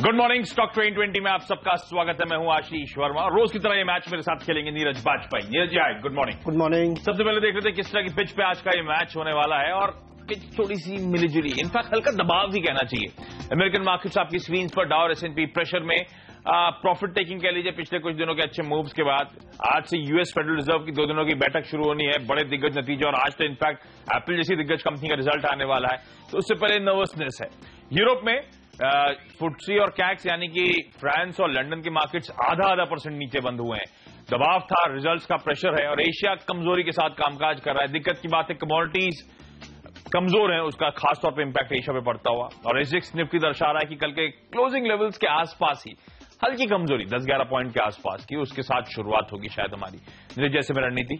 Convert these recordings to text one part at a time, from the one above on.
Good morning. Stock train 20 में आप सबका स्वागत है। मैं हूं आशीष वर्मा। रोज की तरह ये मैच मेरे साथ खेलेंगे नीरज बाजपेयी। नीरज जी हाय, गुड मॉर्निंग। Good morning. सबसे पहले देख लेते हैं किस तरह की पिच पे आज का ये मैच होने वाला है। और पिच थोड़ी सी मिलीजुली, इनफैक्ट हल्का दबाव भी कहना चाहिए। अमेरिकन मार्केट्स आपकी स्क्रीन पर डाउ और S&P प्रेशर में प्रॉफिट टेकिंग कह लीजिए पिछले कुछ दिनों के अच्छे मूव्स के बाद आज से यूएस फेडरल रिजर्व की 2 दिनों की बैठक शुरू होनी है। बड़े दिग्गज नतीजे और आज तो इनफैक्ट एप्पल जैसी दिग्गज कंपनी का रिजल्ट आने वाला है, तो उससे पहले नर्वसनेस है। यूरोप में फुट्सी और कैक्स यानी कि फ्रांस और लंदन के मार्केट्स आधा % नीचे बंद हुए हैं। दबाव था, रिजल्ट्स का प्रेशर है और एशिया कमजोरी के साथ कामकाज कर रहा है। दिक्कत की बात है कमोडिटीज कमजोर है, उसका खासतौर पर इंपैक्ट एशिया पे पड़ता हुआ। और एसजेक्स निफ्टी दर्शा रहा है कि कल के क्लोजिंग लेवल्स के आसपास ही हल्की कमजोरी 10-11 पॉइंट के आसपास की, उसके साथ शुरुआत होगी शायद हमारी। जैसे में रणनीति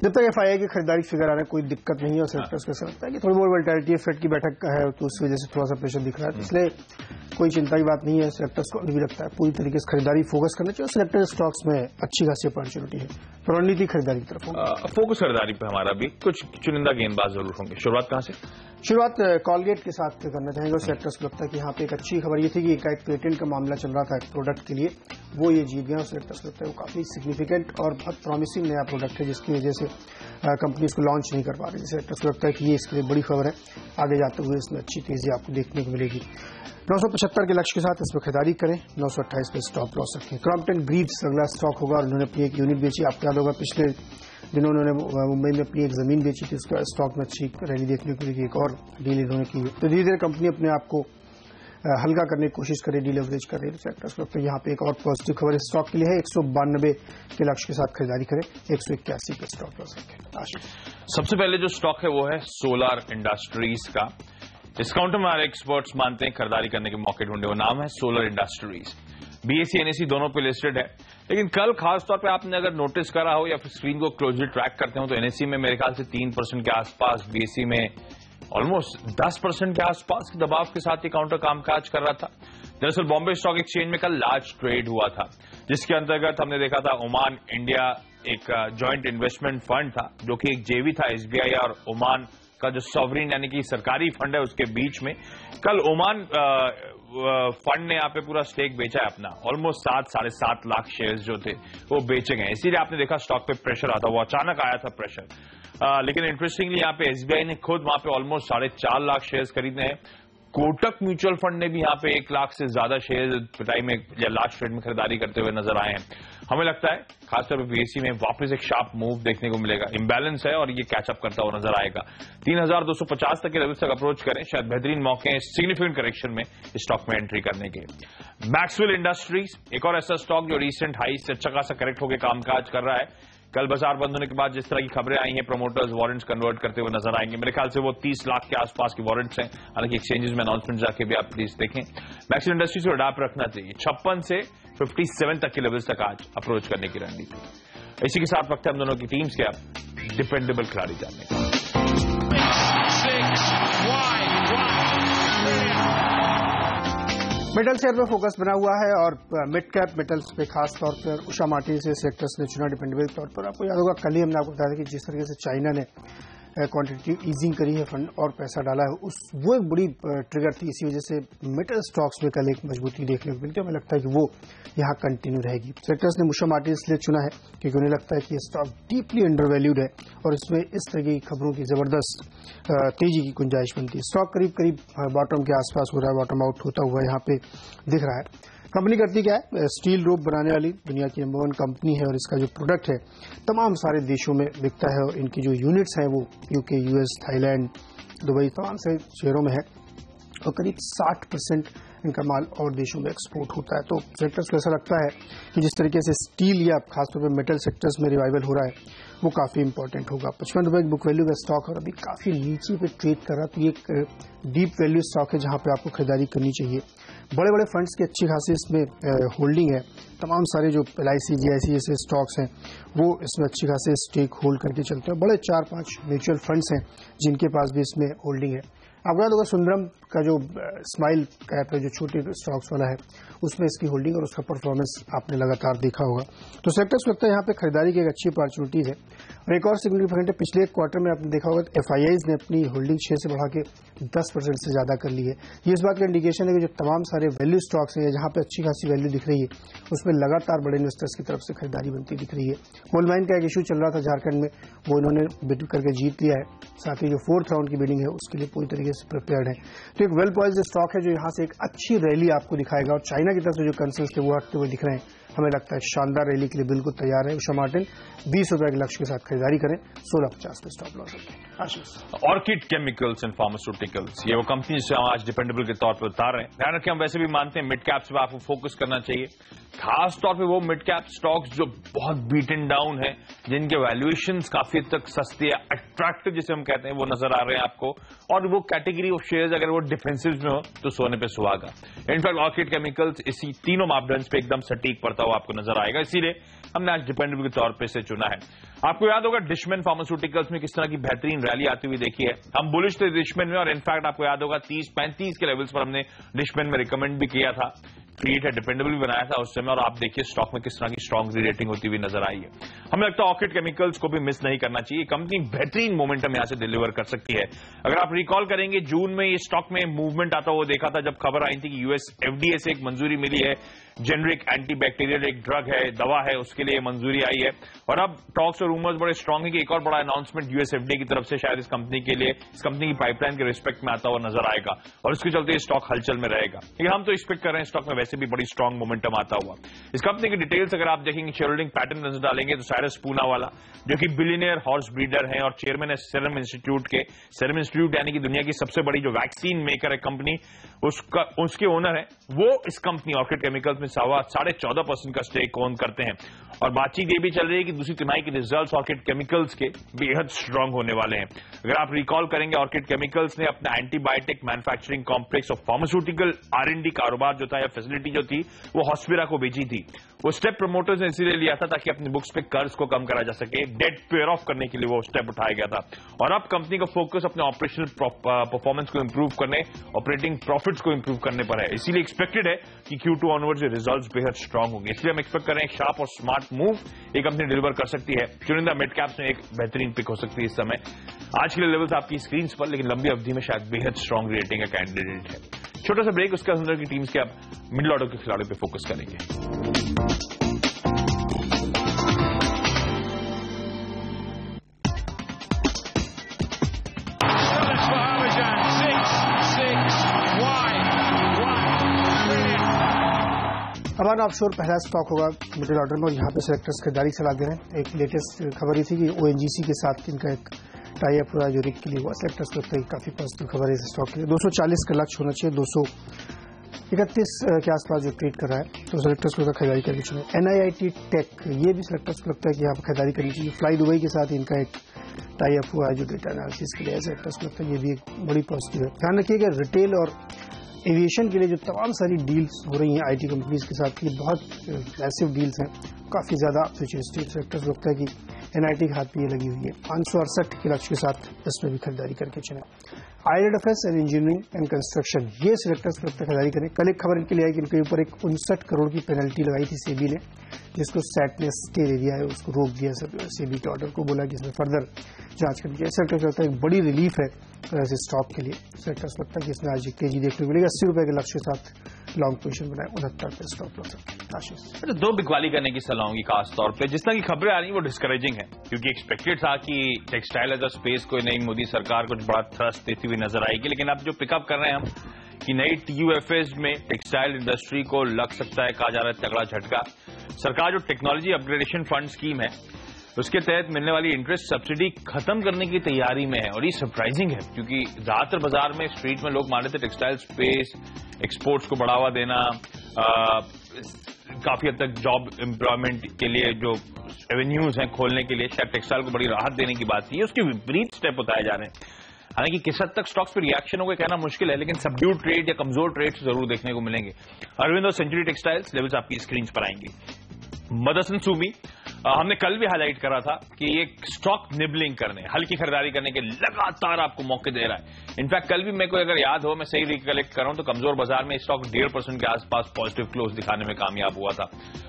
जब तक FII की खरीदारी फिगर आने कोई दिक्कत नहीं है और सेक्टर्स को लगता है कि थोड़ी बहुत वोलेटिलिटी है, फेड की बैठक का है तो उस वजह से थोड़ा सा प्रेशर दिख रहा है, इसलिए कोई चिंता की बात नहीं है। सेक्टर्स को अभी भी लगता है पूरी तरीके से खरीदारी फोकस करना चाहिए। सेलेक्टेड स्टॉक्स में अच्छी खासी अपॉर्चुनिटी है, तो रणनीति खरीदारी की तरफ फोकस खरीदारी पे हमारा भी कुछ चुनिंदा गेंदबाज जरूर होंगे। शुरुआत कहां से? शुरुआत कॉलगेट के साथ करना चाहेंगे और सेक्टर्स को लगता है कि यहाँ पे एक अच्छी खबर ये थी कि एक पेटेंट का मामला चल रहा था एक प्रोडक्ट के लिए, वो ये जीत गया। सेक्टर्स को लगता है वो काफी सिग्निफिकेंट और बहुत प्रॉमिसिंग नया प्रोडक्ट है जिसकी वजह से कंपनी इसको लॉन्च नहीं कर पा रही। सेक्टर्स को लगता है कि ये इसके लिए बड़ी खबर है, आगे जाते हुए इसमें अच्छी तेजी आपको देखने को मिलेगी। 975 के लक्ष्य के साथ इसमें खरीदारी करें, 928 पे स्टॉप लॉस रखें। क्रॉम्पटन ग्रीव्स अगला स्टॉक होगा और उन्होंने अपनी एक यूनिट बेची। आपको याद होगा पिछले दिनों उन्होंने मुंबई में अपनी एक जमीन बेची थी, उसका स्टॉक में अच्छी रैली देखने को मिलेगी। एक और डील इन्होंने की है, तो धीरे धीरे कंपनी अपने आप को हल्का करने की कोशिश करे, डीलेवरेज कर रही है। सेक्टर्स को लगता है यहाँ पे एक और पॉजिटिव खबर इस स्टॉक के लिए है। 192 के लक्ष्य के साथ खरीदारी करें, 181 पे स्टॉप लॉस रखें। सबसे पहले जो स्टॉक है वो है सोलर इंडस्ट्रीज का। डिस्काउंट में हमारे एक्सपर्ट्स मानते हैं खरीदारी करने के मौके ढूंढे, वो नाम है सोलर इंडस्ट्रीज। BSE NSE दोनों पे लिस्टेड है, लेकिन कल खासतौर पे आपने अगर नोटिस करा हो या फिर स्क्रीन को क्लोजली ट्रैक करते हो तो NSE में मेरे ख्याल से 3% के आसपास, BSE में ऑलमोस्ट 10% के आसपास के दबाव के साथ ही काउंटर कामकाज कर रहा था। दरअसल बॉम्बे स्टॉक एक्सचेंज में कल लार्ज ट्रेड हुआ था, जिसके अंतर्गत हमने देखा था ओमान इंडिया एक जॉइंट इन्वेस्टमेंट फंड था जो कि एक JV था SBI और ओमान का जो सॉवरिन यानी कि सरकारी फंड है उसके बीच में। कल ओमान फंड ने यहाँ पे पूरा स्टेक बेचा है अपना, ऑलमोस्ट 7-7.5 लाख शेयर्स जो थे वो बेचे गए। इसीलिए आपने देखा स्टॉक पे प्रेशर आता, वो अचानक आया था प्रेशर। लेकिन इंटरेस्टिंगली यहाँ पे SBI ने खुद वहां पे ऑलमोस्ट 4.5 लाख शेयर्स खरीदे हैं। कोटक म्यूचुअल फंड ने भी यहाँ पे 1 लाख से ज्यादा शेयर टाइम में या लास्ट ट्रेड में खरीदारी करते हुए नजर आए हैं। हमें लगता है खासतौर पर BSE में वापस एक शार्प मूव देखने को मिलेगा। इंबैलेंस है और ये कैचअप करता हुआ नजर आएगा। 3250 तक के लेवल तक अप्रोच करें, शायद बेहतरीन मौके हैं सिग्निफिकेंट करेक्शन में स्टॉक में एंट्री करने के। मैक्सवेल इंडस्ट्रीज एक और ऐसा स्टॉक जो रिसेंट हाई से अच्छा खासा करेक्ट होकर कामकाज कर रहा है। कल बाजार बंद होने के बाद जिस तरह की खबरें आई हैं, प्रमोटर्स वारंट्स कन्वर्ट करते हुए नजर आएंगे। मेरे ख्याल से वो 30 लाख के आसपास की वारंट्स हैं, हालांकि एक्सचेंजेस में अनाउंसमेंट जाके भी आप प्लीज देखें। मैक्स इंडस्ट्रीज को अडाप्ट रखना चाहिए। 56 से 57 तक के लेवल्स तक आज अप्रोच करने की रणनीति। इसी के साथ वक्त है हम दोनों की टीम्स के अब डिपेंडेबल खिलाड़ी जानने का। मेटल शेयर में फोकस बना हुआ है और मिड कैप मेटल्स पे खास तौर पर उषा मार्टिन से सेक्टर्स ने चुना डिपेंडेबल तौर पर। आपको याद होगा कल ही हमने आपको बताया था कि जिस तरीके से चाइना ने क्वांटिटेटिव ईजिंग करी है फंड और पैसा डाला है, वो एक बड़ी ट्रिगर थी। इसी वजह से मेटल स्टॉक्स में कल एक मजबूती देखने को मिलती है। हमें लगता है कि वो यहाँ कंटिन्यू रहेगी। सेक्टर्स ने उषा मार्टिन इसलिए चुना है क्योंकि उन्हें लगता है कि ये स्टॉक डीपली अंडरवैल्यूड है और इसमें इस तरह की खबरों की जबरदस्त तेजी की गुंजाइश बनती है। स्टॉक करीब करीब बॉटम के आसपास हो रहा है, बॉटम आउट होता हुआ यहाँ पे दिख रहा है। कंपनी करती क्या है? स्टील रोप बनाने वाली दुनिया की नंबर 1 कंपनी है और इसका जो प्रोडक्ट है तमाम सारे देशों में बिकता है और इनकी जो यूनिट्स हैं वो UK, US, थाईलैंड, दुबई तमाम से शहरों में है और करीब 60% इनका माल और देशों में एक्सपोर्ट होता है। तो सेक्टर्स को ऐसा लगता है कि जिस तरीके से स्टील या खासतौर पर मेटल सेक्टर्स में रिवाइवल हो रहा है वो काफी इंपॉर्टेंट होगा। 55 रुपए की बुक वैल्यू का स्टॉक और अभी काफी नीचे पे ट्रेड कर रहा है, तो ये एक डीप वैल्यू स्टॉक है जहां पे आपको खरीदारी करनी चाहिए। बड़े बड़े फंड्स की अच्छी खासी इसमें होल्डिंग है। तमाम सारे जो LIC, GIC जैसे स्टॉक्स हैं वो इसमें अच्छी खासी स्टेक होल्ड करके चलते हैं। बड़े 4-5 म्यूचुअल फंड्स हैं जिनके पास भी इसमें होल्डिंग है। आपको याद होगा सुंदरम का जो स्माइल कैप है, जो छोटे स्टॉक्स वाला है, उसमें इसकी होल्डिंग और उसका परफॉर्मेंस आपने लगातार देखा होगा। तो सेक्टर्स लगता है यहाँ पे खरीदारी की एक अच्छी अपॉर्चुनिटीज है। और एक और सिग्निफिकेंट है, पिछले एक क्वार्टर में आपने देखा होगा FIIs ने अपनी होल्डिंग 6 से बढ़ा के 10% से ज्यादा कर ली है। ये इस बात का इंडिकेशन है कि जो तमाम सारे वैल्यू स्टॉक्स हैं, जहां पे अच्छी खासी वैल्यू दिख रही है, उसमें लगातार बड़े इन्वेस्टर्स की तरफ से खरीदारी बनती दिख रही है। कोल माइन का एक इशू चल रहा था झारखंड में, वो इन्होंने बिड करके जीत लिया है। साथ ही जो 4th राउंड की बिडिंग है उसके लिए पूरी तरीके से प्रिपेयर्ड है। तो एक वेल पॉइज्ड स्टॉक है जो यहाँ से एक अच्छी रैली आपको दिखाएगा। और चाइना की तरफ से जो कंसर्न्स थे वो हटते हुए दिख रहे हैं। हमें लगता है शानदार रैली के लिए बिल्कुल तैयार है। उषा मार्टिन 20 रुपए के लक्ष्य के साथ खरीदारी करें, 16.50 पे स्टॉप लॉस है। आशीष, ऑर्किड केमिकल्स एंड फार्मास्यूटिकल्स, ये वो कंपनी जिसे हम आज डिपेंडेबल के तौर पर उतार रहे हैं। ध्यान रखें, हम वैसे भी मानते हैं मिड कैप्स पे आपको फोकस करना चाहिए, खास तौर पे वो मिड कैप स्टॉक्स जो बहुत बीटन डाउन है, जिनके वैल्यूएशंस काफी हद तक सस्ते या अट्रैक्टिव जिसे हम कहते हैं वो नजर आ रहे हैं आपको। और वो कैटेगरी ऑफ शेयर्स अगर वो डिफेंसिव में हो तो सोने पे सुहागा। इनफैक्ट ऑर्किड केमिकल्स इसी तीनों मापदंड पे एकदम सटीक पड़ता हुआ आपको नजर आएगा, इसीलिए हमने आज डिपेंडेबल के तौर पे इसे चुना है। आपको याद होगा डिशमैन फार्मास्यूटिकल्स में किस तरह की बेहतरीन रैली आती हुई देखी है। हम बुलिश थे डिशमैन में, और इनफैक्ट आपको याद होगा 30-35 के लेवल्स पर हमने डिशमैन में रिकमेंड भी किया था, क्रिएट है डिपेंडेबल भी बनाया था उस समय। और आप देखिए स्टॉक में किस तरह की स्ट्रॉन्ग रेटिंग होती हुई नजर आई है। हमें लगता है ऑर्किड केमिकल्स को भी मिस नहीं करना चाहिए। कंपनी बेहतरीन मोमेंटम यहां से डिलीवर कर सकती है। अगर आप रिकॉल करेंगे, जून में ये स्टॉक में मूवमेंट आता हुआ देखा था, जब खबर आई थी कि US FDA से एक मंजूरी मिली है, जेनरिक एंटीबैक्टीरियल एक ड्रग है, दवा है, उसके लिए मंजूरी आई है। और अब टॉक्स और रूमर्स बड़े स्ट्रांग है कि एक और बड़ा अनाउंसमेंट US FDA की तरफ से शायद इस कंपनी के लिए, इस कंपनी की पाइपलाइन के रिस्पेक्ट में आता हुआ नजर आएगा, और इसके चलते ये स्टॉक हलचल में रहेगा। लेकिन हम तो एक्सपेक्ट कर रहे हैं स्टॉक में वैसे भी बड़ी स्ट्रांग मोमेंटम आता हुआ। इस कंपनी की डिटेल्स अगर आप देखेंगे, शेयर होल्डिंग पैटर्न नजर डालेंगे, तो साइरस पूनावाला जो कि बिलियनियर हॉर्स ब्रीडर हैं और चेयरमैन है सीरम इंस्टीट्यूट के, सीरम इंस्टीट्यूट यानी कि दुनिया की सबसे बड़ी जो वैक्सीन मेकर है कंपनी, उसके ओनर है, वो इस कंपनी ऑर्किड केमिकल्स में 14.5% का स्टेक ओन करते हैं। और बातचीत ये भी चल रही है कि दूसरी तिमाही के रिजल्ट्स ऑर्किड केमिकल्स के बेहद स्ट्रांग होने वाले हैं। अगर आप रिकॉल करेंगे, ऑर्किड केमिकल्स ने अपना एंटीबायोटिक मैन्युफैक्चरिंग कॉम्प्लेक्स और फार्मास्यूटिकल R&D कारोबार जो था या फैसिलिटी जो थी, वो हॉस्पिरा को बेची थी। वो स्टेप प्रमोटर्स ने इसीलिए लिया था ताकि अपनी बुक्स पे कर्ज को कम करा जा सके, डेट पेयर ऑफ करने के लिए वो स्टेप उठाया गया था। और अब कंपनी का फोकस अपने ऑपरेशनल परफॉर्मेंस को इंप्रूव करने, ऑपरेटिंग प्रॉफिट्स को इंप्रूव करने पर है। इसीलिए एक्सपेक्टेड है कि Q2 ऑनवर्ड्स ये रिजल्ट्स बेहद स्ट्रांग होंगे। इसलिए हम एक्सपेक्ट कर रहे हैं शार्प और स्मार्ट मूव ये कंपनी डिलीवर कर सकती है। चुनिंदा मिड कैप्स में एक बेहतरीन पिक हो सकती है इस समय। आज के लिए लेवल्स आपकी स्क्रीन पर, लेकिन लंबी अवधि में शायद बेहद स्ट्रांग रेटिंग का कैंडिडेट है। छोटा सा ब्रेक, उसके अंदर की टीम्स के आप मिडिल ऑर्डर के खिलाड़ियों पे फोकस करेंगे। अबान ऑफशोर पहला स्टॉक होगा मिडिल ऑर्डर में, और यहाँ पे सेलेक्टर्स खरीदारी सलाह दे रहे हैं। एक लेटेस्ट खबर ये थी कि ONGC के साथ इनका एक टाई अप हुआ जो रिक के लिए हुआ। सेलेक्टर्स को काफी पॉजिटिव खबर है इस स्टॉक के लिए। 240 का लक्ष्य होना चाहिए, 231 के आसपास जो ट्रेड कर रहा है, तो सेलेक्टर्स को खरीदारी करनी चाहिए। NIIT टेक, ये भी सेलेक्टर्स को लगता है कि यहाँ पर खरीदारी करनी चाहिए। फ्लाई दुबई के साथ इनका एक टाई अप हुआ है जो डेटा एनालिसिस के लिए, सेलेक्टर्स को लगता है ये भी एक बड़ी पॉजिटिव है। ध्यान रखिएगा, रिटेल और एविएशन के लिए जो तमाम सारी डील्स हो रही हैं IT कंपनीज के साथ, ये बहुत मैसिव डील्स हैं, काफी ज्यादा फ्यूचरिस्टिक। सेक्टर्स लगता है कि NIT के हाथ पे ये लगी हुई है। 568 के लक्ष्य के साथ इसमें भी खरीदारी करके चले। IRFS and engineering and construction, ये सेक्टर्स लगता है खरीदारी करें। कल एक खबर इनके लिए आई कि इनके ऊपर एक 59 करोड़ की पेनल्टी लगाई थी सेबी ने, जिसको SAT ने स्टे दे दिया है, उसको रोक दिया सेबी के ऑर्डर को, बोला कि इसमें फर्दर जांच करनी चाहिए। सेक्टर्स लगता है एक बड़ी रिलीफ है ऐसे स्टॉक के लिए। सेक्टर्स लगता है कि इसमें आज एक तेजी देखने को मिलेगी। 80 रुपए के लक्ष्य के साथ लॉन्ग पोजीशन बनाए, 69 पे स्टॉप लॉस है। आशीष, दो बिकवाली करने की सलाह होगी खास तौर पे। जिस तरह की खबरें आ रही हैं वो डिस्करेजिंग है, क्योंकि एक्सपेक्टेड था कि टेक्सटाइल एज अ स्पेस को नई मोदी सरकार कुछ बड़ा थ्रस्ट देती हुई नजर आएगी। लेकिन अब जो पिकअप कर रहे हैं हम कि नई TUFS में टेक्सटाइल इंडस्ट्री को लग सकता है, कहा जा रहा है, तगड़ा झटका। सरकार जो टेक्नोलॉजी अपग्रेडेशन फंड स्कीम है उसके तहत मिलने वाली इंटरेस्ट सब्सिडी खत्म करने की तैयारी में है। और ये सरप्राइजिंग है, क्योंकि ज्यादातर बाजार में स्ट्रीट में लोग मान रहे थे टेक्सटाइल स्पेस, एक्सपोर्ट्स को बढ़ावा देना, काफी हद तक जॉब एम्प्लॉयमेंट के लिए जो एवेन्यूज हैं खोलने के लिए शायद टेक्सटाइल को बड़ी राहत देने की बात थी। उसके विपरीत स्टेप उठाए जा रहे हैं। हालांकि किस हद तक स्टॉक्स पर रिएक्शन होगा कहना मुश्किल है, लेकिन सबड्यूड ट्रेड या कमजोर ट्रेड जरूर देखने को मिलेंगे। अरविंद और सेंचुरी टेक्सटाइल्स लेवल्स आपकी स्क्रीन पर आएंगे। मदरसन सुमी हमने कल भी हाईलाइट करा था कि ये स्टॉक निबलिंग करने, हल्की खरीदारी करने के लगातार आपको मौके दे रहा है। इनफैक्ट कल भी मेरे को अगर याद हो, मैं सही रिकलेक्ट कर रहा हूं तो कमजोर बाजार में स्टॉक 1.5% के आसपास पॉजिटिव क्लोज दिखाने में कामयाब हुआ था।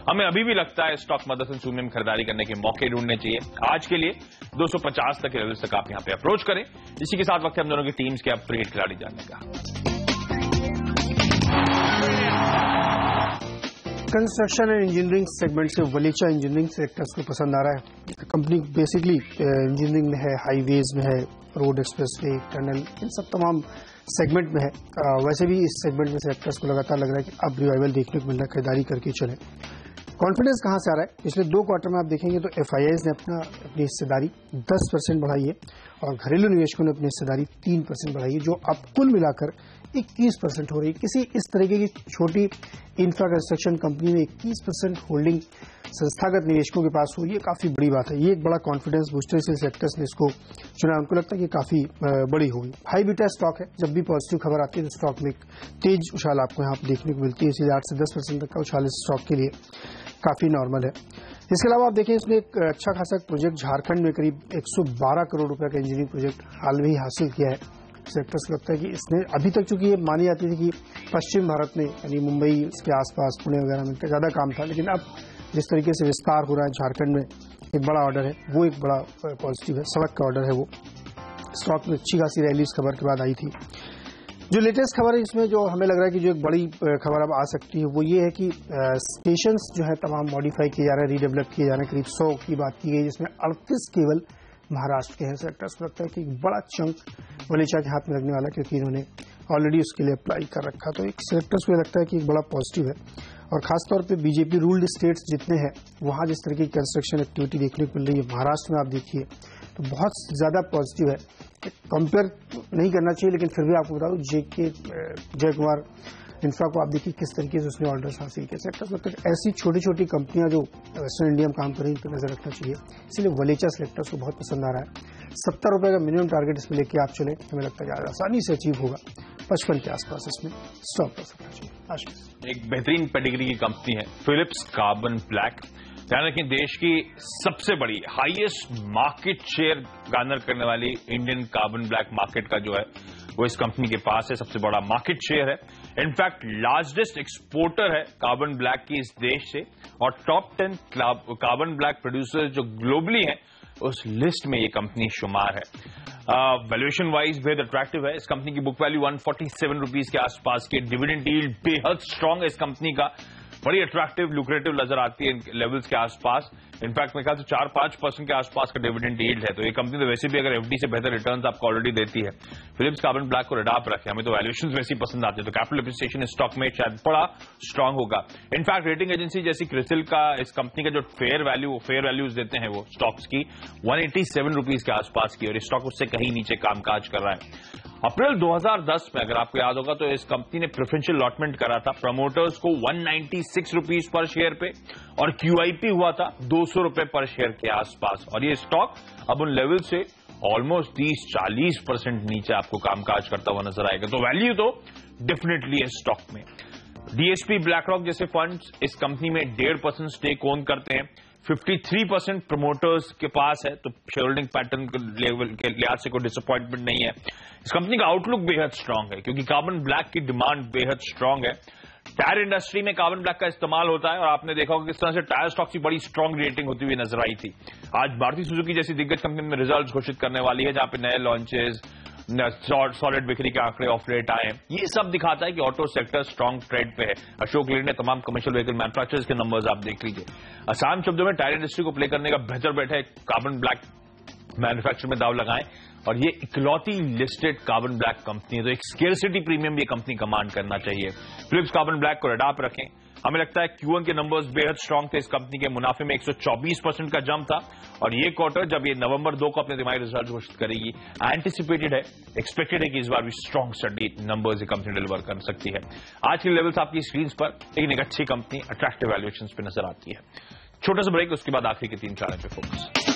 हमें अभी भी लगता है स्टॉक मदरसन सूमे में खरीदारी करने के मौके ढूंढने चाहिए। आज के लिए 250 तक के लेवल्स तक आप यहां पे अप्रोच करें। इसी के साथ वक्त हम दोनों की टीम्स के अपग्रेड खिलाड़ी जानने का। कंस्ट्रक्शन एंड इंजीनियरिंग सेगमेंट से वलीचा इंजीनियरिंग सेक्टर्स को पसंद आ रहा है। कंपनी बेसिकली इंजीनियरिंग में है, हाईवेज में है, रोड एक्सप्रेसवे, टनल, इन सब तमाम सेगमेंट में है। वैसे भी इस सेगमेंट में सेक्टर्स को लगातार लग रहा है कि अब रिवाइवल देखने को मिल रहा है, खरीदारी करके चले। कॉन्फिडेंस कहां से आ रहा है? पिछले 2 क्वार्टर में आप देखेंगे तो FIIs ने अपनी हिस्सेदारी 10% बढ़ाई है और घरेलू निवेशकों ने अपनी हिस्सेदारी 3% बढ़ाई है, जो अब कुल मिलाकर 21% हो रही है। किसी इस तरीके की छोटी इंफ्रा कंस्ट्रक्शन कंपनी में 21% होल्डिंग संस्थागत निवेशकों के पास हो, ये काफी बड़ी बात है। ये एक बड़ा कॉन्फिडेंस बूस्टर, इसलिए सेक्टर्स ने इसको चुना। उनको लगता है कि काफी बड़ी होगी। हाई बीटा स्टॉक है, जब भी पॉजिटिव खबर आती है तो स्टॉक में तेज उछाल आपको यहाँ देखने को मिलती है। इसीलिए 8 से 10% तक का उछाल इस स्टॉक के लिए काफी नॉर्मल है। इसके अलावा आप देखें, इसने एक अच्छा खासा प्रोजेक्ट झारखंड में करीब 112 करोड़ रुपए का इंजीनियरिंग प्रोजेक्ट हाल में ही हासिल किया है। सेक्टर्स को लगता है कि इसने अभी तक, चूंकि ये मानी जाती थी कि पश्चिम भारत में यानी मुंबई इसके आसपास पुणे वगैरह में ज्यादा काम था, लेकिन अब जिस तरीके से विस्तार हो रहा है झारखंड में, एक बड़ा ऑर्डर है, वो एक बड़ा पॉजिटिव है। सड़क का ऑर्डर है, वो स्टॉक में अच्छी खासी रैली इस खबर के बाद आई थी। जो लेटेस्ट खबर है इसमें जो हमें लग रहा है कि जो एक बड़ी खबर अब आ सकती है वो ये है कि स्टेशंस जो है तमाम मॉडिफाई किए जा रहे हैं, रीडेवलप किए जा रहे हैं। करीब 100 की बात की गई, जिसमें 38 केवल महाराष्ट्र के हैं। सेक्टर्स को लगता है कि एक बड़ा चंक वलीचा के हाथ में लगने वाला, क्योंकि इन्होंने ऑलरेडी उसके लिए अप्लाई कर रखा। तो एक सेक्टर्स को लगता है कि एक बड़ा पॉजिटिव है। और खासतौर पे बीजेपी रूल्ड स्टेट्स जितने हैं वहां जिस तरह की कंस्ट्रक्शन एक्टिविटी देखने को मिल रही है, महाराष्ट्र में आप देखिए तो बहुत ज्यादा पॉजिटिव है। कंपेयर नहीं करना चाहिए, लेकिन फिर भी आपको बता दूं जय कुमार इंफ्रा को आप देखिए किस तरीके से उसने ऑर्डर्स हासिल किए। सेक्टर्स मतलब ऐसी छोटी छोटी कंपनियां जो वेस्टर्न इंडिया में काम कर रही हैं, नजर रखना चाहिए। इसलिए वलीचा सेक्टर्स को बहुत पसंद आ रहा है। 70 रुपए का मिनिमम टारगेट इसमें लेके आप चले, हमें लगता है कि आसानी से अचीव होगा। 55 के आसपास इसमें स्टॉप कर सकना चाहिए। एक बेहतरीन पेडिग्री की कंपनी है फिलिप्स कार्बन ब्लैक। ध्यान रखें, देश की सबसे बड़ी हाईएस्ट मार्केट शेयर गार्नर करने वाली इंडियन कार्बन ब्लैक मार्केट का जो है वो इस कंपनी के पास है। सबसे बड़ा मार्केट शेयर है, इनफैक्ट लार्जेस्ट एक्सपोर्टर है कार्बन ब्लैक की इस देश से। और टॉप 10 कार्बन ब्लैक प्रोड्यूसर्स जो ग्लोबली हैं उस लिस्ट में ये कंपनी शुमार है। वैल्यूएशन वाइज बेहद अट्रैक्टिव है। इस कंपनी की बुक वैल्यू 147 रुपीज के आसपास की, डिविडेंड यील्ड बेहद स्ट्रांग है इस कंपनी का, बड़ी अट्रैक्टिव लुक्रेटिव नजर आती है इन लेवल्स के आसपास। इनफैक्ट मेरे ख्याल से 4-5% के आसपास का डिविडेंड यील्ड है। तो ये कंपनी तो वैसे भी अगर एफडी से बेहतर रिटर्न्स आपको ऑलरेडी देती है। फिलिप्स कार्बन ब्लैक को रेडा पर रखें, हमें तो वैल्यूएशंस वैसे ही पसंद आते हैं, तो कैपिटल एप्रिसिएशन इस स्टॉक में शायद बड़ा स्ट्रांग होगा। इनफैक्ट रेटिंग एजेंसी जैसी क्रिसिल का इस कंपनी का जो फेयर वैल्यूज देते हैं वो स्टॉक्स की 187 रुपीज के आसपास की, और इस स्टॉक उससे कहीं नीचे कामकाज कर रहा है। अप्रैल 2010 में अगर आपको याद होगा तो इस कंपनी ने प्रेफरेंशियल अलॉटमेंट करा था प्रमोटर्स को 196 रुपीज पर शेयर पे, और QIP हुआ था 200 रुपए पर शेयर के आसपास। और ये स्टॉक अब उन लेवल से ऑलमोस्ट 30-40% नीचे आपको कामकाज करता हुआ नजर आएगा। तो वैल्यू तो डेफिनेटली है स्टॉक में। DSP ब्लैकरॉक जैसे फंड्स इस कंपनी में 1.5% स्टेक ओन करते हैं। 53% प्रमोटर्स के पास है, तो शेयर होल्डिंग पैटर्न के लेवल के लिहाज से कोई डिसअपॉइंटमेंट नहीं है। इस कंपनी का आउटलुक बेहद स्ट्रांग है, क्योंकि कार्बन ब्लैक की डिमांड बेहद स्ट्रांग है। टायर इंडस्ट्री में कार्बन ब्लैक का इस्तेमाल होता है, और आपने देखा होगा किस तरह से टायर स्टॉक्स की बड़ी स्ट्रांग रेटिंग होती हुई नजर आई थी। आज मारुति सुजुकी जैसी दिग्गज कंपनी में रिजल्ट घोषित करने वाली है, जहां पे नए लॉन्चेस, सॉलिड बिक्री के आंकड़े ऑफ लेट आए। ये सब दिखाता है कि ऑटो सेक्टर स्ट्रांग ट्रेड पे है। अशोक लेलैंड ने तमाम कमर्शियल व्हीकल मैन्युफैक्चरर्स के नंबर्स आप देख लीजिए। आसान शब्दों में टायर इंडस्ट्री को प्ले करने का बेहतर बेट है कार्बन ब्लैक मैन्युफैक्चर में दाव लगाएं, और ये इकलौती लिस्टेड कार्बन ब्लैक कंपनी है, तो एक स्केर्सिटी प्रीमियम ये कंपनी कमांड करना चाहिए। फिलिप्स कार्बन ब्लैक को रेडा पर रखें। हमें लगता है Q1 के नंबर्स बेहद स्ट्रांग थे। इस कंपनी के मुनाफे में 124% का जंप था, और ये क्वार्टर जब ये नवंबर 2 को अपने तिमाही रिजल्ट घोषित करेगी, एंटिसिपेटेड है, एक्सपेक्टेड है कि इस बार भी स्ट्रांग स्टडी नंबर्स ये कंपनी डिलीवर कर सकती है। आज के लेवल्स आपकी स्क्रीन पर, लेकिन एक अच्छी कंपनी अट्रैक्टिव वैल्यूएशंस पे नजर आती है। छोटा सा ब्रेक, उसके बाद आखिरी के 3 चार्ट पे फोकस।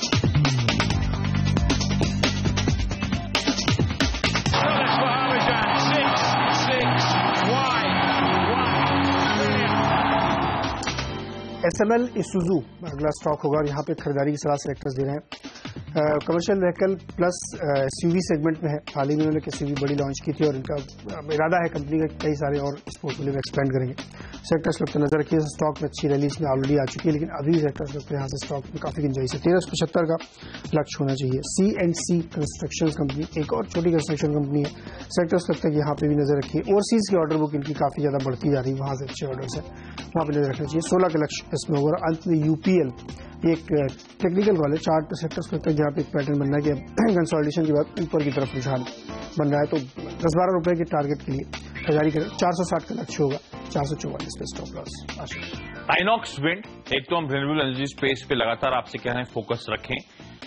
SML Isuzu अगला स्टॉक होगा और यहाँ पे खरीदारी की सलाह सेलेक्टर्स दे रहे हैं। Commercial vehicle plus SUV segment में है। हाल ही में उन्होंने SUV बड़ी लॉन्च की थी और इनका इरादा है कंपनी का कई सारे और इस पोर्टफोलियो में एक्सपेंड करेंगे। सेक्टर्स वक्त नजर रखिए, स्टॉक में अच्छी रैली इसमें ऑलरेडी आ चुकी है, लेकिन अभी सेक्टर्स वक्त यहाँ से स्टॉक में काफी गुंजाइश है। 1375 का लक्ष्य होना चाहिए। C&C कंस्ट्रक्शन कंपनी एक और छोटी कंस्ट्रक्शन कंपनी है। सेक्टर्स वक्त तक यहाँ पे भी नजर रखिए। ओवरसीज की ऑर्डर बुक इनकी काफी ज्यादा बढ़ती जा रही है, वहां से अच्छे ऑर्डर्स है, वहां पर नजर रखना चाहिए। 16 का लक्ष्य इसमें होगा। अंत में UPL एक टेक्निकल कॉल है, चार्ट पे सेक्टर्स करते हैं जहाँ पे एक पैटर्न बनना है कि कंसोलिडेशन के बाद ऊपर की तरफ रुझान बन रहा है, तो 10-12 रुपए के टारगेट के लिए खरीदारी करें। 460 का लक्ष्य होगा, 444 पे स्टॉप लॉस। आइनॉक्स विंड, एक तो हम रिन्यूएबल एनर्जी स्पेस पे लगातार आपसे कह रहे हैं फोकस रखें,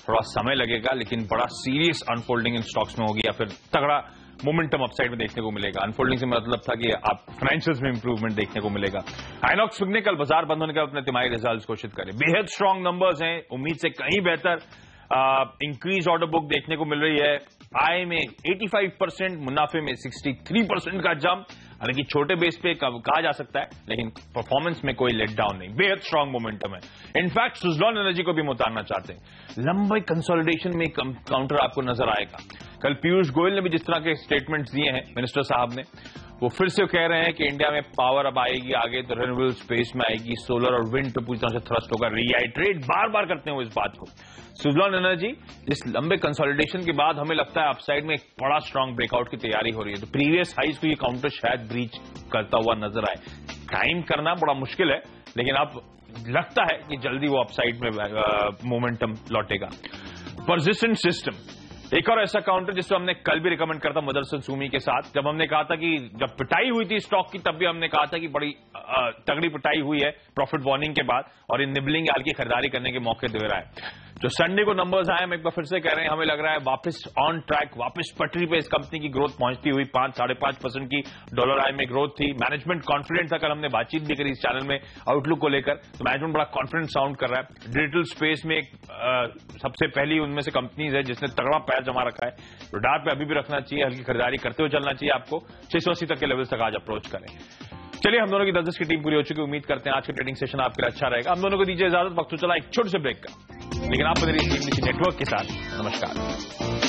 थोड़ा समय लगेगा लेकिन बड़ा सीरियस अनफोल्डिंग इन स्टॉक्स में होगी या फिर तगड़ा मोमेंटम अपसाइड में देखने को मिलेगा। अनफोल्डिंग से मतलब था कि आप फाइनेंशियल्स में इंप्रूवमेंट देखने को मिलेगा। आइनॉक्स ने कल बाजार बंद होने के बाद अपने तिमाही रिजल्ट्स घोषित करे, बेहद स्ट्रांग नंबर्स हैं, उम्मीद से कहीं बेहतर इंक्रीज ऑर्डर बुक देखने को मिल रही है। आय में 85%, मुनाफे में 63% का जंप, हालांकि छोटे बेस पे कहा जा सकता है, लेकिन परफॉर्मेंस में कोई लेट डाउन नहीं, बेहद स्ट्रांग मोमेंटम है। इनफैक्ट सुजलॉन एनर्जी को भी हम उतारना चाहते हैं। लंबे कंसोलिडेशन में काउंटर आपको नजर आएगा। कल पीयूष गोयल ने भी जिस तरह के स्टेटमेंट्स दिए हैं मिनिस्टर साहब ने, वो फिर से कह रहे हैं कि इंडिया में पावर अब आएगी आगे तो रिन्यूएबल स्पेस में आएगी, सोलर और विंड पे पूरी तरह से थ्रस्ट होगा। रीआइट्रेट बार बार करते हैं वो इस बात को। सुजलॉन एनर्जी इस लंबे कंसोलिडेशन के बाद हमें लगता है अपसाइड में एक बड़ा स्ट्रांग ब्रेकआउट की तैयारी हो रही है, तो प्रीवियस हाइज को ये काउंटर शायद ब्रीच करता हुआ नजर आए। टाइम करना बड़ा मुश्किल है, लेकिन अब लगता है कि जल्दी वो अपसाइड में मोमेंटम लौटेगा। परसिस्टेंट सिस्टम एक और ऐसा काउंटर जिसको हमने कल भी रिकमेंड करता मदरसन सुमी के साथ, जब हमने कहा था कि जब पिटाई हुई थी स्टॉक की तब भी हमने कहा था कि बड़ी तगड़ी पिटाई हुई है प्रॉफिट वार्निंग के बाद और इन निबलिंग यार्ड की खरीदारी करने के मौके दे रहा है। जो संडे को नंबर्स आए हम एक बार फिर से कह रहे हैं, हमें लग रहा है वापस ऑन ट्रैक, वापस पटरी पे इस कंपनी की ग्रोथ पहुंचती हुई 5-5.5% की डॉलर आय में ग्रोथ थी। मैनेजमेंट कॉन्फिडेंट था, कल हमने बातचीत भी करी इस चैनल में आउटलुक को लेकर, तो मैनेजमेंट बड़ा कॉन्फिडेंट साउंड कर रहा है। डिजिटल स्पेस में एक सबसे पहली उनमें से कंपनीज है जिसने तगड़ा पैर जमा रखा है, रडार पे अभी भी रखना चाहिए, हल्की खरीदारी करते हुए चलना चाहिए आपको। 680 तक के लेवल तक आज अप्रोच करें। चलिए, हम दोनों की 10 की टीम पूरी हो चुकी है, उम्मीद करते हैं आज का ट्रेडिंग सेशन आपके लिए अच्छा रहेगा। हम दोनों को दीजिए इजाजत, वक्त तो चला एक छोटे से ब्रेक का, लेकिन आप बने रहिए नेटवर्क के साथ। नमस्कार।